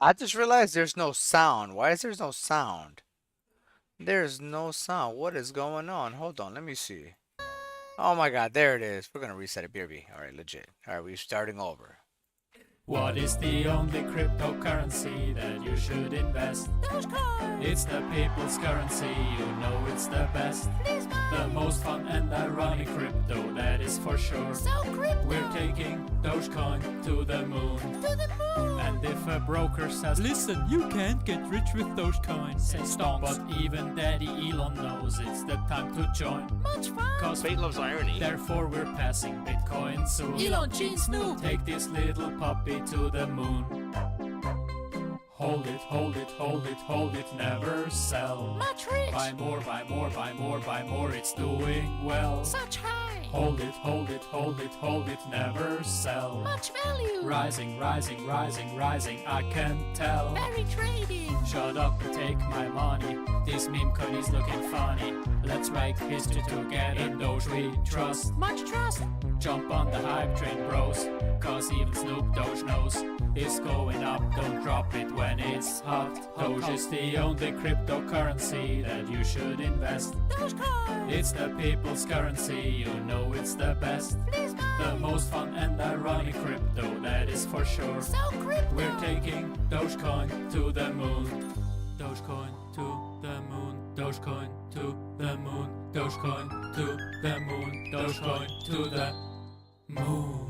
I just realized there's no sound. Why is there no sound? There's no sound. What is going on? Hold on, let me see. Oh my god, there it is. We're gonna reset it, BRB. Alright, legit. Alright, we're starting over. What is the only cryptocurrency that you should invest? DogeCoin! It's the people's currency, you know it's the best. Please buy! The most fun and ironic crypto, that is for sure. So crypto! We're taking DogeCoin to the moon. To the moon! And if a broker says, listen, you can't get rich with Dogecoin, say stop. But even Daddy Elon knows it's the time to join. Much fun! Cause Fate loves irony. therefore we're passing Bitcoin soon. Elon Gene Snoop! Take this little puppy to the moon. Hold it, hold it, hold it, hold it, never sell. Much rich! Buy more, buy more, buy more, buy more, it's doing well. Such high! Hold it, hold it, hold it, hold it, never sell. Much value! Rising, rising, rising, rising, I can tell. Very trading! Shut up and take my money. This meme coin is looking funny. Let's make history together. In Doge we trust. Much trust! Jump on the hype train, bros. Cause even Snoop Doge knows it's going up. Don't drop it when it's hot. Doge is the only cryptocurrency that you should invest. DogeCoin! It's the people's currency, you know it's the best. Please buy! The most fun and ironic crypto, that is for sure. So crypto! We're taking Dogecoin to the moon. Dogecoin to the moon. Dogecoin to the moon. Dogecoin to the moon. Dogecoin to the moon.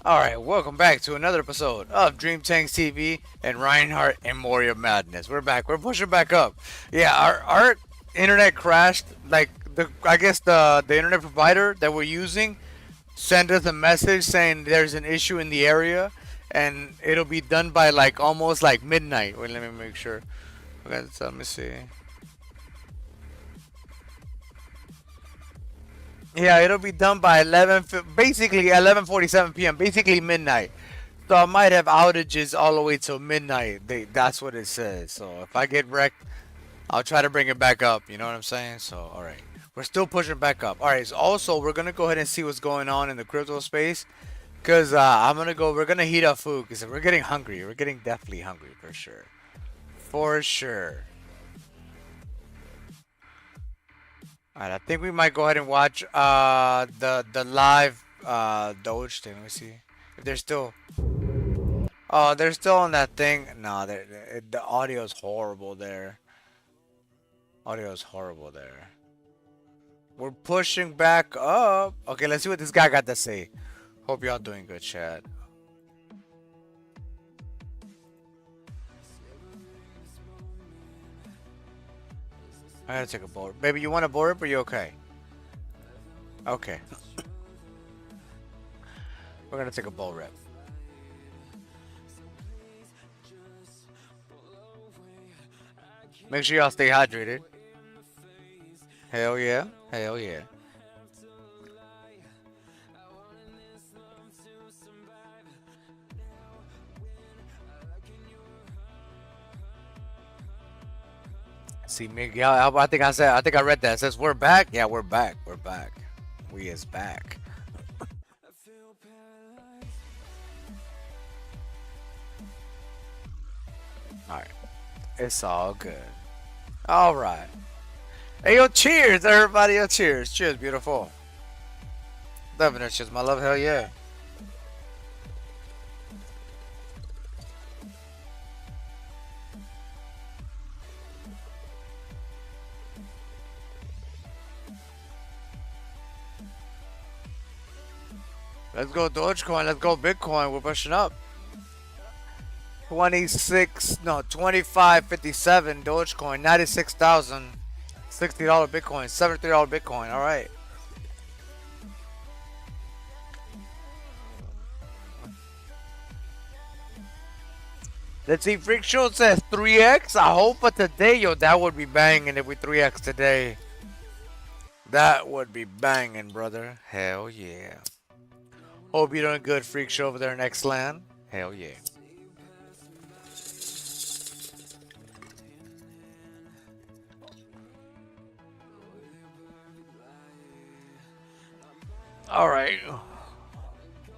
Alright, welcome back to another episode of Dream Tanks TV and ReinHardt and Moria Madness. We're back. We're pushing back up. Yeah, our internet crashed. Like I guess the internet provider that we're using sent us a message saying there's an issue in the area and it'll be done by like almost like midnight. Wait, let me make sure. Okay, so let me see. Yeah, it'll be done by basically 11:47 p.m. Basically midnight. So I might have outages all the way till midnight. That's what it says. So if I get wrecked, I'll try to bring it back up. You know what I'm saying? So all right, we're still pushing back up. All right. So also we're gonna go ahead and see what's going on in the crypto space, cause We're gonna heat up food, cause we're getting hungry. We're getting deathly hungry for sure. For sure. Alright, I think we might go ahead and watch the live Doge thing. Let me see if they're still. Oh, they're still on that thing. No, the audio is horrible there. Audio is horrible there. We're pushing back up. Okay, let's see what this guy got to say. Hope y'all doing good, chat. I gotta take a board. Baby, you want a board up or you okay? Okay. We're gonna take a bowl rip. Make sure y'all stay hydrated. Hell yeah. Hell yeah. See, Miguel, I think I read that. It says we're back. Yeah, we're back. We're back. We is back. Alright. It's all good. Alright. Hey, yo, cheers, everybody. Yo, cheers. Cheers, beautiful. Loving it. Cheers, my love. Hell yeah. Let's go DogeCoin. Let's go Bitcoin. We're pushing up. 25.57 DogeCoin. 96,000. $60 Bitcoin. $73 Bitcoin. All right. Let's see. Freak Show says 3x. I hope for today, yo, that would be banging if we 3x today. That would be banging, brother. Hell yeah. Hope you're doing good, Freak Show over there in X-Land. Hell yeah. All right.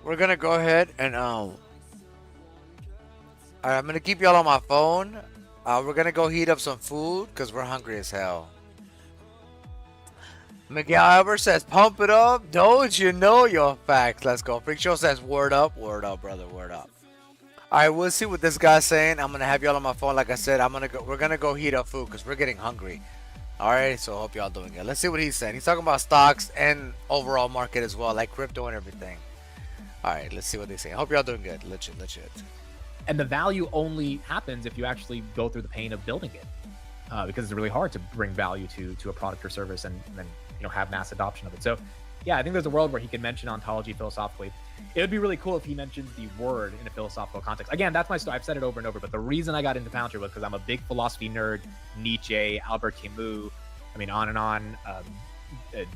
We're gonna go ahead and I'm gonna keep y'all on my phone. We're gonna go heat up some food because we're hungry as hell. Miguel Albert says, pump it up. Doge, you know your facts. Let's go. Freak Show says, word up, brother, word up. Alright, we'll see what this guy's saying. I'm gonna have y'all on my phone. Like I said, we're gonna go heat up food because we're getting hungry. Alright, so hope y'all doing good. Let's see what he's saying. He's talking about stocks and overall market as well, like crypto and everything. Alright, let's see what they say. Hope y'all doing good. Legit. And the value only happens if you actually go through the pain of building it. Because it's really hard to bring value to a product or service and then have mass adoption of it. So yeah, I think there's a world where he can mention ontology philosophically. It would be really cool if he mentions the word in a philosophical context. Again, that's my story. I've said it over and over, but the reason I got into Foundry was because I'm a big philosophy nerd. Nietzsche, Albert Camus, I mean, on and on.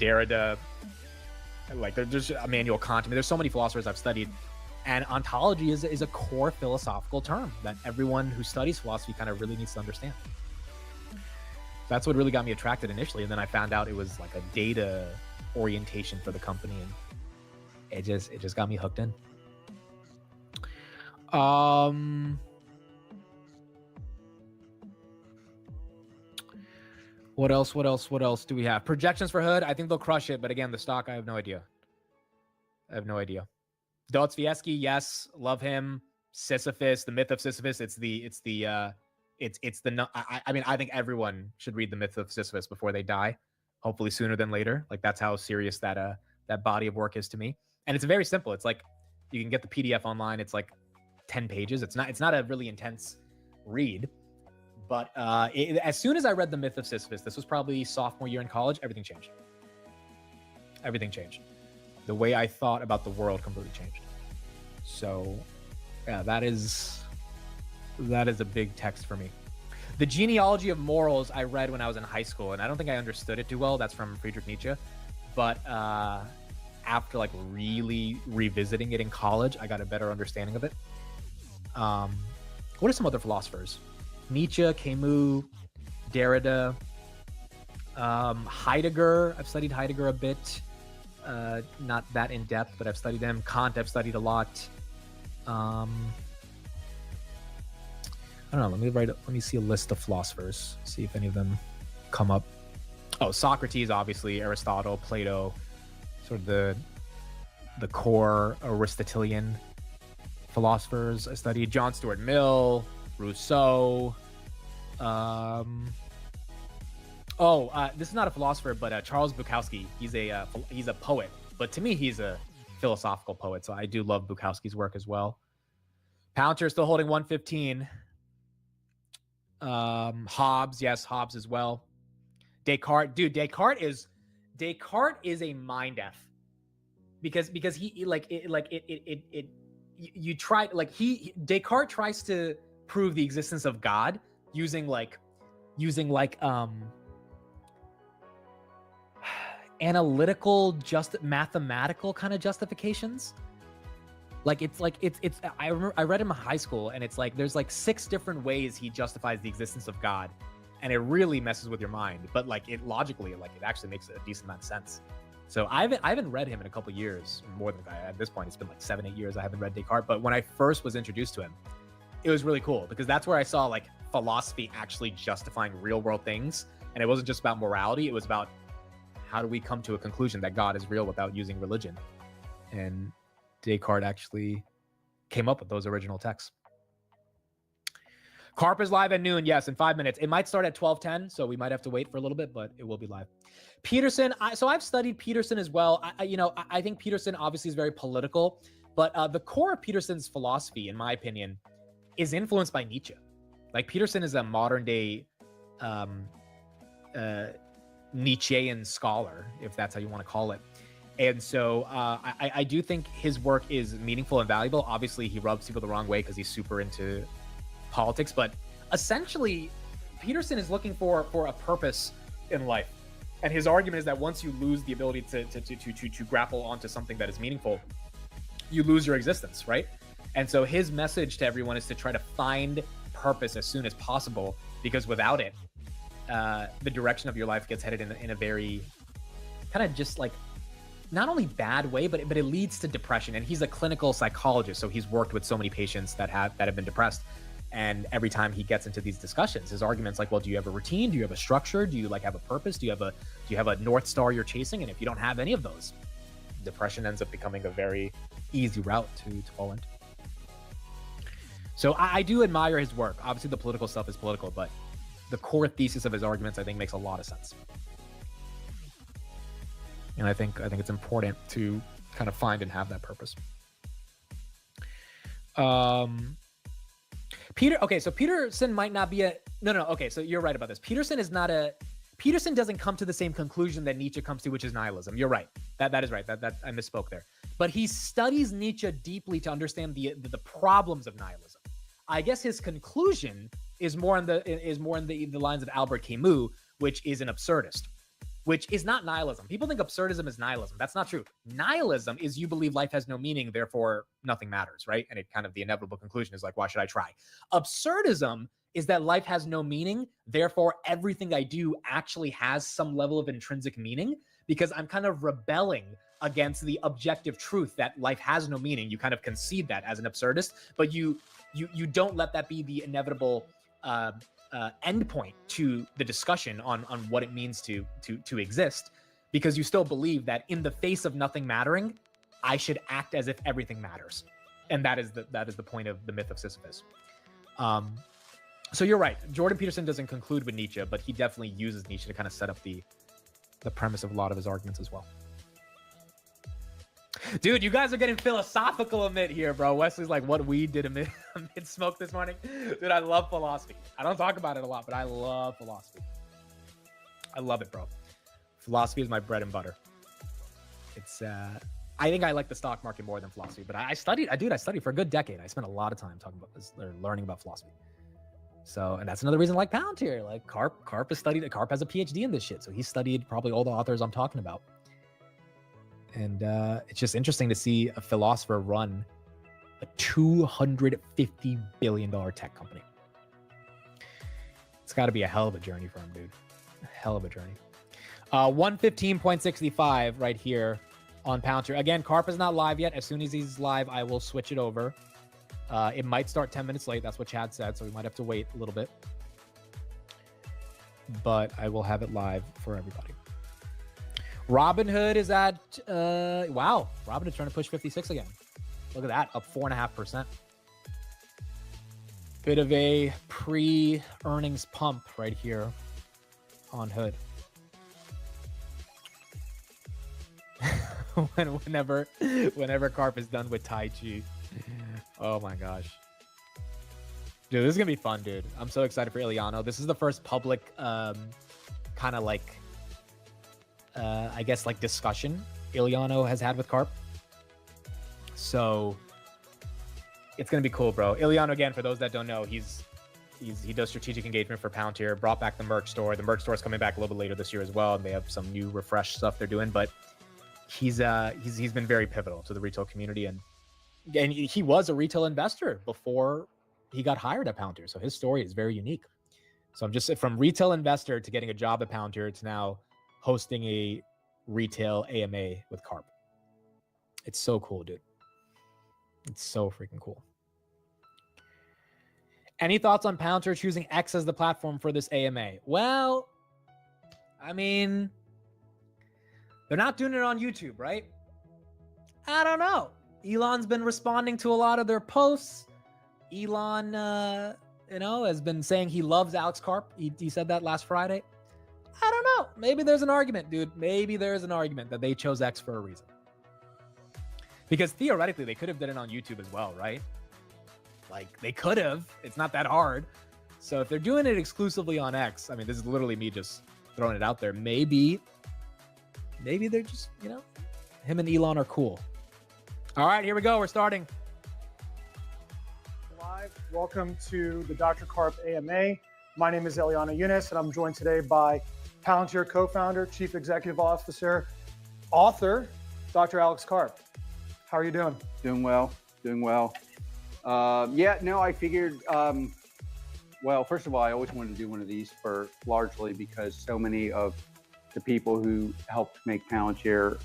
Derrida, like there's Immanuel Kant. I mean, there's so many philosophers I've studied. And ontology is a core philosophical term that everyone who studies philosophy kind of really needs to understand. That's what really got me attracted initially, and then I found out it was like a data orientation for the company, and it just got me hooked in. What else do we have? Projections for Hood. I think they'll crush it, but again, the stock, I have no idea. Dostoevsky, yes, love him. Sisyphus, the myth of Sisyphus. I mean, I think everyone should read the myth of Sisyphus before they die, hopefully sooner than later. Like that's how serious that body of work is to me. And it's very simple. It's like You can get the PDF online. It's like 10 pages. It's not a really intense read. But as soon as I read The Myth of Sisyphus, this was probably sophomore year in college, everything changed. Everything changed. The way I thought about the world completely changed. So, yeah, that is a big text for me. The Genealogy of Morals I read when I was in high school, and I don't think I understood it too well. That's from Friedrich Nietzsche. But after like really revisiting it in college, I got a better understanding of it. What are some other philosophers? Nietzsche, Camus, Derrida, Heidegger. I've studied Heidegger a bit. Not that in depth, but I've studied him. Kant, I've studied a lot. I don't know. Let me see a list of philosophers. See if any of them come up. Oh, Socrates, obviously, Aristotle, Plato, sort of the core Aristotelian philosophers I studied. John Stuart Mill, Rousseau. This is not a philosopher, but Charles Bukowski. He's a poet, but to me, he's a philosophical poet. So I do love Bukowski's work as well. Palantir still holding 115. Hobbes, yes, Hobbes as well. Descartes, dude, Descartes is a mind f, because he Descartes tries to prove the existence of God using analytical, mathematical kind of justifications. I read him in high school, and it's like there's like 6 different ways he justifies the existence of God, and it really messes with your mind. But like it logically, like it actually makes a decent amount of sense. So I haven't read him in a couple of years, more than at this point. It's been like 7-8 years I haven't read Descartes. But when I first was introduced to him, it was really cool because that's where I saw like philosophy actually justifying real world things, and it wasn't just about morality. It was about how do we come to a conclusion that God is real without using religion, and Descartes actually came up with those original texts. Carp is live at noon. Yes, in 5 minutes. It might start at 12:10, so we might have to wait for a little bit, but it will be live. Peterson. So I've studied Peterson as well. I think Peterson obviously is very political, but the core of Peterson's philosophy, in my opinion, is influenced by Nietzsche. Like Peterson is a modern day Nietzschean scholar, if that's how you want to call it. And so I do think his work is meaningful and valuable. Obviously, he rubs people the wrong way because he's super into politics. But essentially, Peterson is looking for a purpose in life. And his argument is that once you lose the ability to grapple onto something that is meaningful, you lose your existence, right? And so his message to everyone is to try to find purpose as soon as possible, because without it, the direction of your life gets headed in a very kind of just like not only bad way, but it leads to depression. And he's a clinical psychologist, so he's worked with so many patients that have been depressed. And every time he gets into these discussions, his argument's like, well, do you have a routine? Do you have a structure? Do you like have a purpose? Do you have a North Star you're chasing? And if you don't have any of those, depression ends up becoming a very easy route to fall into. So I do admire his work. Obviously, the political stuff is political, but the core thesis of his arguments, I think, makes a lot of sense. And I think it's important to kind of find and have that purpose. So Peterson might not be okay, so you're right about this. Peterson doesn't come to the same conclusion that Nietzsche comes to, which is nihilism. You're right. That is right. That I misspoke there. But he studies Nietzsche deeply to understand the problems of nihilism. I guess his conclusion is more in the lines of Albert Camus, which is an absurdist, which is not nihilism. People think absurdism is nihilism. That's not true. Nihilism is you believe life has no meaning, therefore nothing matters, right? And it kind of the inevitable conclusion is like, why should I try? Absurdism is that life has no meaning, therefore everything I do actually has some level of intrinsic meaning, because I'm kind of rebelling against the objective truth that life has no meaning. You kind of concede that as an absurdist, but you don't let that be the inevitable endpoint to the discussion on what it means to exist, because you still believe that in the face of nothing mattering, I should act as if everything matters, and that is the point of the myth of Sisyphus. So you're right. Jordan Peterson doesn't conclude with Nietzsche, but he definitely uses Nietzsche to kind of set up the premise of a lot of his arguments as well. Dude, you guys are getting philosophical amid here, bro. Wesley's like, what we did amid smoke this morning. Dude, I love philosophy. I don't talk about it a lot, but I love philosophy. I love it, bro. Philosophy is my bread and butter. It's I think I like the stock market more than philosophy, but I studied for a good decade. I spent a lot of time talking about this, or learning about philosophy. So, and that's another reason I like Palantir. Like Carp has a PhD in this shit. So he studied probably all the authors I'm talking about. And it's just interesting to see a philosopher run a $250 billion tech company. It's got to be a hell of a journey for him, dude. A hell of a journey. 115.65 right here on Palantir. Again, Carp is not live yet. As soon as he's live, I will switch it over. It might start 10 minutes late. That's what Chad said. So we might have to wait a little bit. But I will have it live for everybody. Robinhood is at, wow. Robinhood's trying to push 56 again. Look at that, up 4.5%. Bit of a pre-earnings pump right here on Hood. whenever Carp is done with Tai Chi. Oh my gosh. Dude, this is gonna be fun, dude. I'm so excited for Iliano. This is the first public kind of like I guess like discussion Iliano has had with Carp. So it's gonna be cool, bro. Iliano, again, for those that don't know, he does strategic engagement for Palantir, brought back the merch store. The merch store is coming back a little bit later this year as well, and they have some new refresh stuff they're doing. But he's been very pivotal to the retail community, and he was a retail investor before he got hired at Palantir. So his story is very unique. So I'm just from retail investor to getting a job at Palantir to now hosting a retail AMA with Carp. It's so cool, dude. It's so freaking cool. Any thoughts on Palantir choosing X as the platform for this AMA? Well, I mean, they're not doing it on YouTube, right? I don't know. Elon's been responding to a lot of their posts. Elon, has been saying he loves Alex Karp. He said that last Friday. I don't know. Maybe there's an argument, dude. Maybe there's an argument that they chose X for a reason. Because theoretically, they could have done it on YouTube as well, right? Like, they could have. It's not that hard. So if they're doing it exclusively on X, I mean, this is literally me just throwing it out there. Maybe they're just, him and Elon are cool. All right, here we go. We're starting. Live. Welcome to the Dr. Karp AMA. My name is Eliana Yunus, and I'm joined today by Palantir co-founder, chief executive officer, author, Dr. Alex Karp. How are you doing? Doing well. I figured, well, first of all, I always wanted to do one of these largely because so many of the people who helped make Palantir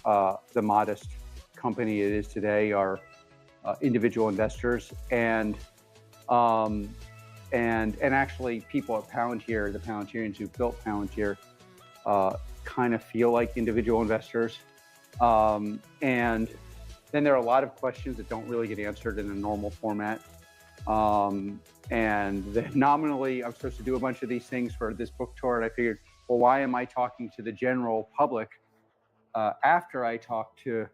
the modest company it is today are individual investors and actually people at Palantir, the Palantirians who built Palantir, kind of feel like individual investors. And then there are a lot of questions that don't really get answered in a normal format. And then nominally, I'm supposed to do a bunch of these things for this book tour. And I figured, well, why am I talking to the general public after I talk to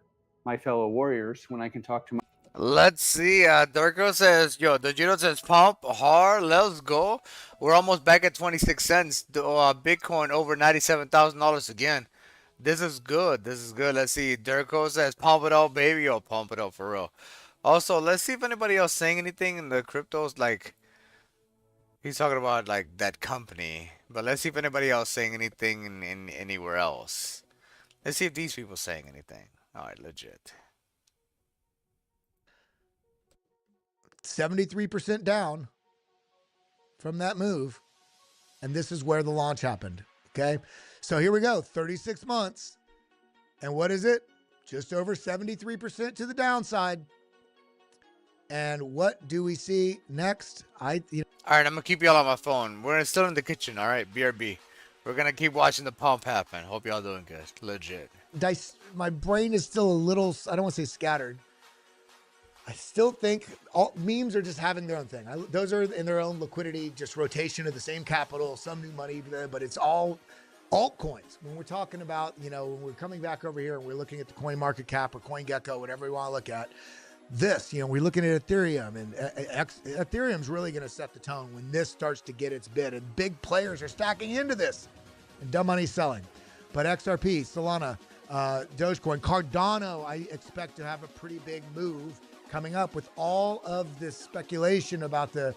my fellow warriors when I can talk to my... Let's see. Darko says, Dojito says, pump hard. Let's go. We're almost back at 26 cents. Bitcoin over $97,000 again. This is good. Let's see. Durko says, pump it up, baby. Yo, pump it up for real. Also, let's see if anybody else saying anything in the cryptos. Like, he's talking about, like, that company. But let's see if anybody else saying anything in anywhere else. Let's see if these people saying anything. All right, legit. 73% down from that move. And this is where the launch happened. Okay. So here we go. 36 months. And what is it? Just over 73% to the downside. And what do we see next? All right. I'm going to keep y'all on my phone. We're still in the kitchen. All right. BRB. We're going to keep watching the pump happen. Hope y'all doing good. Legit. My brain is still a little, I don't want to say scattered. I still think all memes are just having their own thing. Those are in their own liquidity, just rotation of the same capital, some new money, but it's all Altcoins, when we're talking about, when we're coming back over here and we're looking at the coin market cap or CoinGecko, whatever we want to look at, this, we're looking at Ethereum, and Ethereum's really going to set the tone when this starts to get its bid, and big players are stacking into this and dumb money selling. But XRP, Solana, DogeCoin, Cardano, I expect to have a pretty big move coming up with all of this speculation about the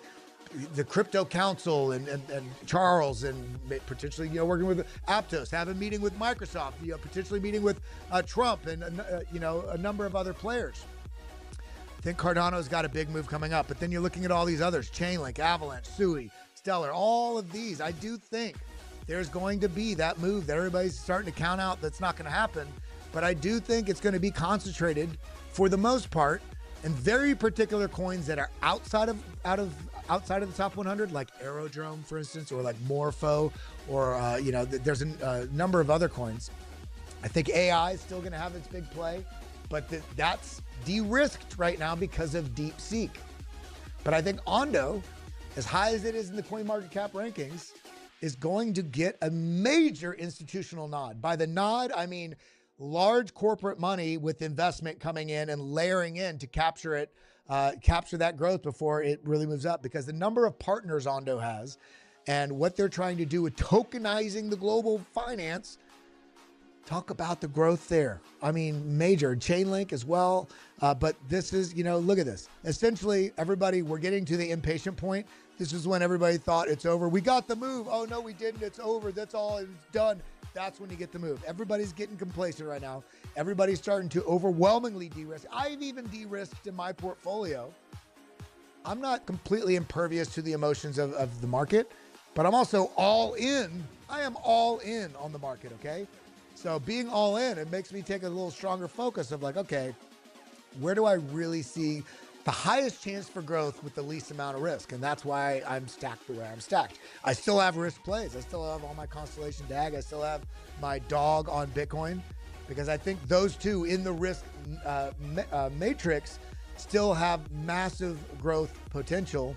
crypto council and Charles, and potentially, working with Aptos, have a meeting with Microsoft, potentially meeting with Trump and, a number of other players. I think Cardano's got a big move coming up, but then you're looking at all these others, Chainlink, Avalanche, Sui, Stellar, all of these. I do think there's going to be that move that everybody's starting to count out that's not going to happen, but I do think it's going to be concentrated for the most part in very particular coins that are outside of the top 100, like Aerodrome, for instance, or like Morpho, or there's a number of other coins. I think AI is still going to have its big play, but that's de-risked right now because of DeepSeek. But I think Ondo, as high as it is in the CoinMarketCap rankings, is going to get a major institutional nod. By the nod, I mean large corporate money with investment coming in and layering in to capture that growth before it really moves up, because the number of partners Ondo has and what they're trying to do with tokenizing the global finance, talk about the growth there. I mean, major. Chainlink as well. But this is, look at this. Essentially, everybody, we're getting to the impatient point. This is when everybody thought it's over. We got the move. Oh, no, we didn't. It's over. That's all. It's done. That's when you get the move. Everybody's getting complacent right now. Everybody's starting to overwhelmingly de-risk. I've even de-risked in my portfolio. I'm not completely impervious to the emotions of the market, but I'm also all in. I am all in on the market, okay? So being all in, it makes me take a little stronger focus of like, okay, where do I really see the highest chance for growth with the least amount of risk? And that's why I'm stacked the way I'm stacked. I still have risk plays. I still have all my Constellation DAG. I still have my dog on Bitcoin, because I think those two in the risk matrix still have massive growth potential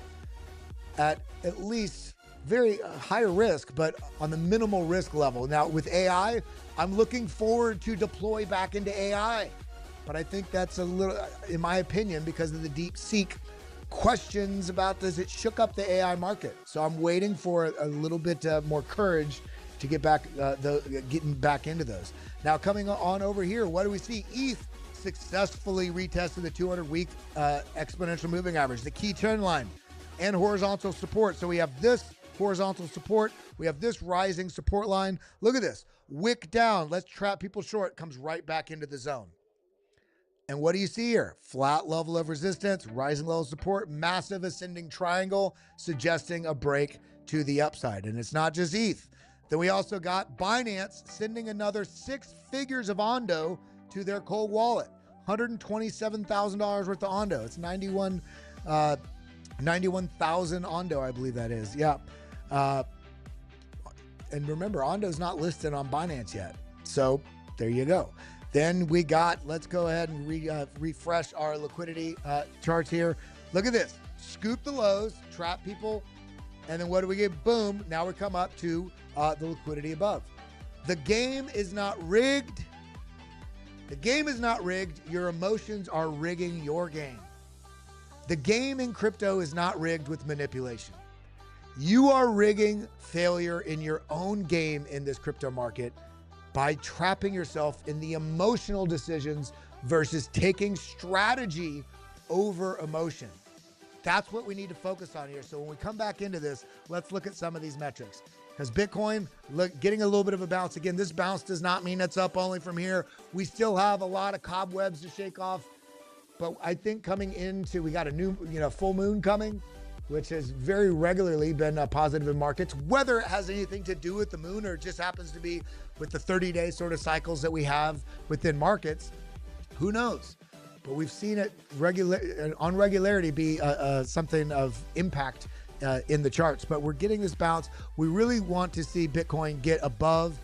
at least very higher risk, but on the minimal risk level. Now with AI, I'm looking forward to deploy back into AI, but I think that's a little, in my opinion, because of the DeepSeek questions about this, it shook up the AI market. So I'm waiting for a little bit more courage to get back, getting back into those. Now coming on over here, what do we see? ETH successfully retested the 200-week exponential moving average, the key trend line, and horizontal support. So we have this horizontal support. We have this rising support line. Look at this. Wick down. Let's trap people short. Comes right back into the zone. And what do you see here? Flat level of resistance, rising level of support, massive ascending triangle, suggesting a break to the upside. And it's not just ETH. Then we also got Binance sending another 6 figures of Ondo to their cold wallet. $127,000 worth of Ondo. It's 91,000 Ondo, I believe that is. Yeah. And remember, Ondo's not listed on Binance yet. So there you go. Then we got, let's go ahead and refresh our liquidity charts here. Look at this. Scoop the lows, trap people, and then what do we get? Boom. Now we come up to the liquidity above. The game is not rigged. The game is not rigged. Your emotions are rigging your game. The game in crypto is not rigged with manipulation. You are rigging failure in your own game in this crypto market by trapping yourself in the emotional decisions versus taking strategy over emotion. That's what we need to focus on here. So when we come back into this, let's look at some of these metrics. Because Bitcoin, look, getting a little bit of a bounce. Again, this bounce does not mean it's up only from here. We still have a lot of cobwebs to shake off. But I think coming into, we got a new, full moon coming, which has very regularly been positive in markets. Whether it has anything to do with the moon or it just happens to be with the 30-day sort of cycles that we have within markets, who knows? But we've seen it on regularity be something of impact in the charts. But we're getting this bounce. We really want to see Bitcoin get above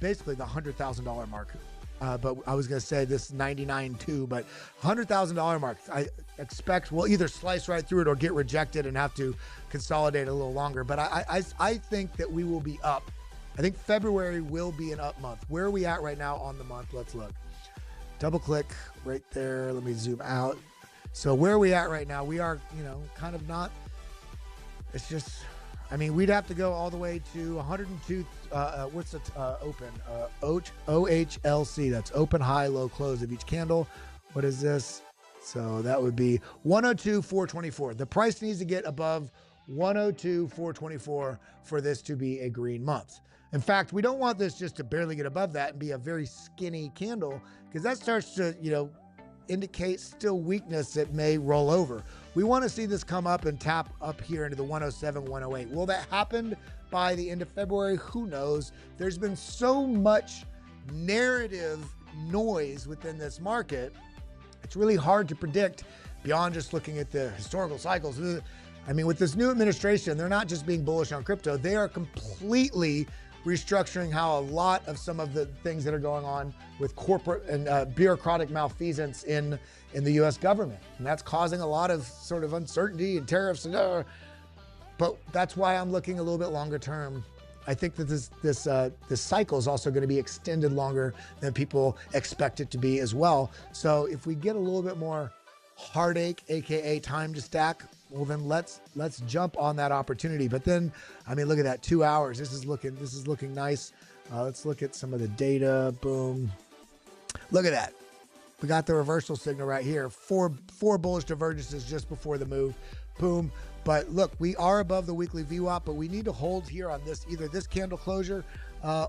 basically the $100,000 mark. But I was going to say this 99.2, but $100,000 mark, I expect we'll either slice right through it or get rejected and have to consolidate a little longer. But I think that we will be up I think February will be an up month. Where are we at right now on the month? Let's look. Double click right there. Let me zoom out. So where are we at right now? We are, kind of not. It's just, we'd have to go all the way to 102. What's the open? OHLC. That's open, high, low, close of each candle. What is this? So that would be 102,424. The price needs to get above 102,424 for this to be a green month. In fact, we don't want this just to barely get above that and be a very skinny candle, because that starts to, indicate still weakness that may roll over. We want to see this come up and tap up here into the 107, 108. Will that happen by the end of February? Who knows? There's been so much narrative noise within this market. It's really hard to predict beyond just looking at the historical cycles. With this new administration, they're not just being bullish on crypto. They are completely restructuring how a lot of some of the things that are going on with corporate and bureaucratic malfeasance in the U.S. government. And that's causing a lot of sort of uncertainty and tariffs. But that's why I'm looking a little bit longer term. I think that this cycle is also going to be extended longer than people expect it to be as well. So if we get a little bit more heartache, aka time to stack, well then let's jump on that opportunity. But then, look at that, 2 hours. This is looking nice. Let's look at some of the data. Boom. Look at that. We got the reversal signal right here. Four bullish divergences just before the move. Boom. But look, we are above the weekly VWAP, but we need to hold here on this, either this candle closure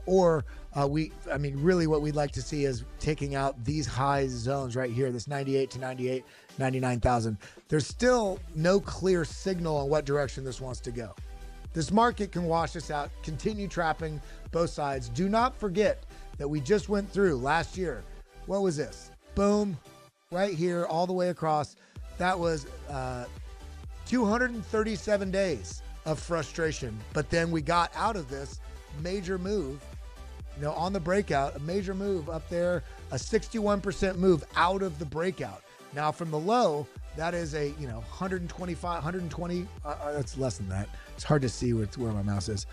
or really what we'd like to see is taking out these high zones right here, this 98 to 98, 99,000. There's still no clear signal on what direction this wants to go. This market can wash us out, continue trapping both sides. Do not forget that we just went through last year. What was this? Boom, right here, all the way across. That was 237 days of frustration. But then we got out of this major move, on the breakout, a major move up there, a 61% move out of the breakout. Now from the low, that is a, 120, that's less than that. It's hard to see where my mouse is.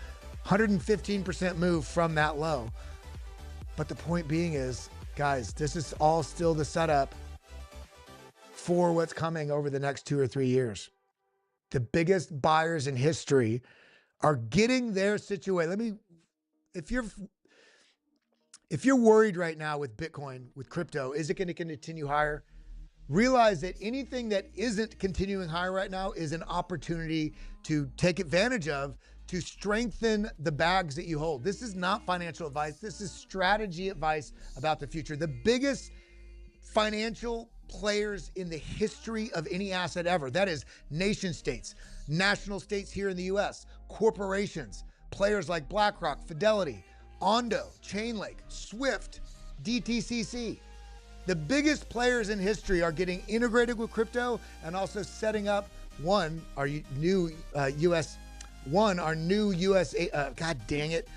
115% move from that low. But the point being is, guys, this is all still the setup for what's coming over the next 2 or 3 years. The biggest buyers in history are getting their situation. If you're worried right now with Bitcoin, with crypto, is it going to continue higher? Realize that anything that isn't continuing higher right now is an opportunity to take advantage of to strengthen the bags that you hold. This is not financial advice. This is strategy advice about the future. The biggest financial players in the history of any asset ever, that is nation states, national states here in the US, corporations, players like BlackRock, Fidelity, Ondo, Chainlink, Swift, DTCC. The biggest players in history are getting integrated with crypto and also setting up our new US, God dang it.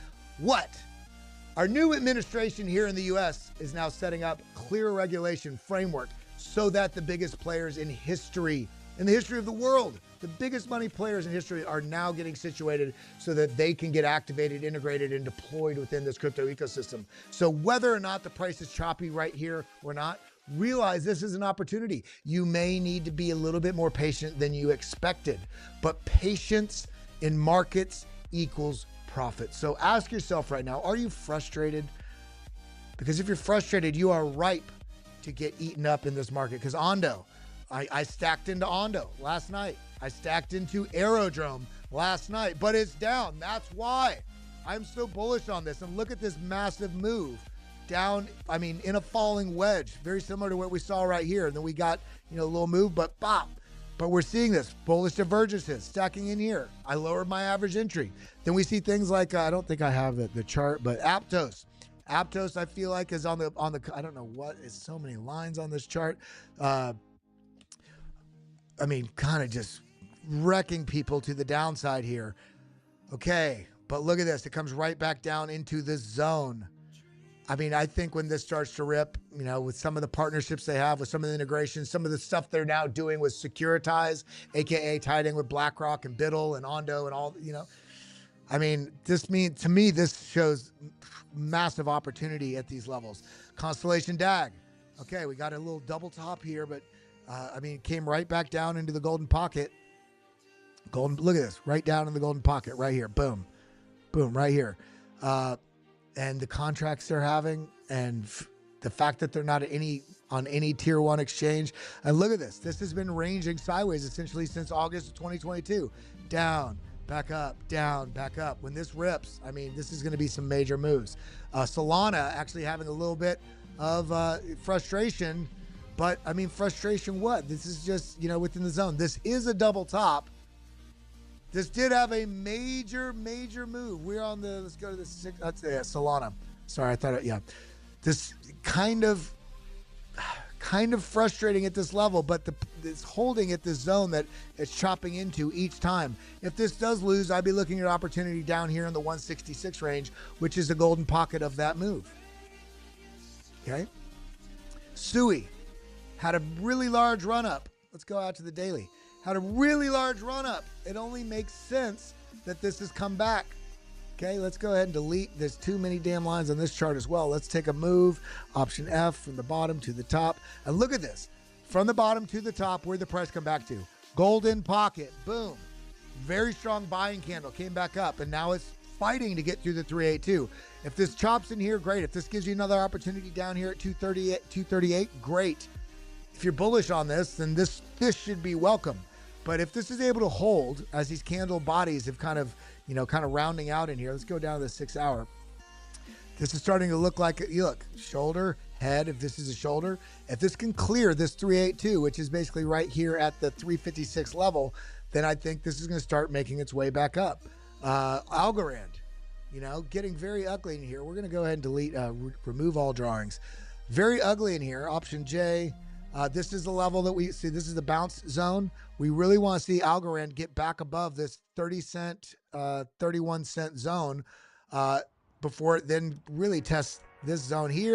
Our new administration here in the US is now setting up clear regulation framework so that the biggest players in history, in the history of the world, the biggest money players in history are now getting situated so that they can get activated, integrated, and deployed within this crypto ecosystem. So whether or not the price is choppy right here or not, realize this is an opportunity. You may need to be a little bit more patient than you expected, but patience in markets equals profit. So ask yourself right now, are you frustrated? Because if you're frustrated, you are ripe to get eaten up in this market. Because Ondo, I stacked into Ondo last night. I stacked into Aerodrome last night, but it's down. That's why I'm so bullish on this. And look at this massive move down, in a falling wedge, very similar to what we saw right here. And then we got, a little move, but bop. But we're seeing this bullish divergences stacking in here. I lowered my average entry. Then we see things like, I don't think I have the chart, but Aptos. Aptos, I feel like, is on the, I don't know what is so many lines on this chart. Kind of just wrecking people to the downside here. Okay, but look at this. It comes right back down into the zone. I think when this starts to rip, with some of the partnerships they have, with some of the integrations, some of the stuff they're now doing with Securitize, aka tied in with BlackRock and Biddle and Ondo and all, I mean, to me, this shows massive opportunity at these levels. Constellation DAG. Okay, we got a little double top here, but I mean, it came right back down into the golden pocket. Look at this, right down in the golden pocket, right here. Boom, boom, right here. And the contracts they're having, and the fact that they're not on any tier one exchange. And look at this. This has been ranging sideways essentially since August of 2022. Down, back up, down, back up. When this rips, I mean, this is going to be some major moves. Solana actually having a little bit of frustration, but I mean, frustration what? This is just, within the zone. This is a double top. This did have a major move. We're on let's go to the six. That's Solana. Sorry, I thought this kind of frustrating at this level, but it's holding at this zone that it's chopping into each time. If this does lose, I'd be looking at opportunity down here in the 166 range, which is the golden pocket of that move. Okay. Sui had a really large run up. Let's go out to the daily. Had a really large run up. It only makes sense that this has come back. Okay, let's go ahead and delete. There's too many damn lines on this chart as well. Let's take a move. Option F from the bottom to the top. And look at this. From the bottom to the top, where'd the price come back to? Golden pocket. Boom. Very strong buying candle. Came back up. And now it's fighting to get through the 382. If this chops in here, great. If this gives you another opportunity down here at 238, great. If you're bullish on this, then this should be welcome. But if this is able to hold, as these candle bodies have kind of rounding out in here, let's go down to the 6 hour. This is starting to look like, look, shoulder, head, if this is a shoulder. If this can clear this 382, which is basically right here at the 356 level, then I think this is going to start making its way back up. Algorand, getting very ugly in here. We're going to go ahead and delete, remove all drawings. Very ugly in here. Option J. This is the level that we see. This is the bounce zone. We really want to see Algorand get back above this 30 cent, 31 cent zone before it then really tests this zone here.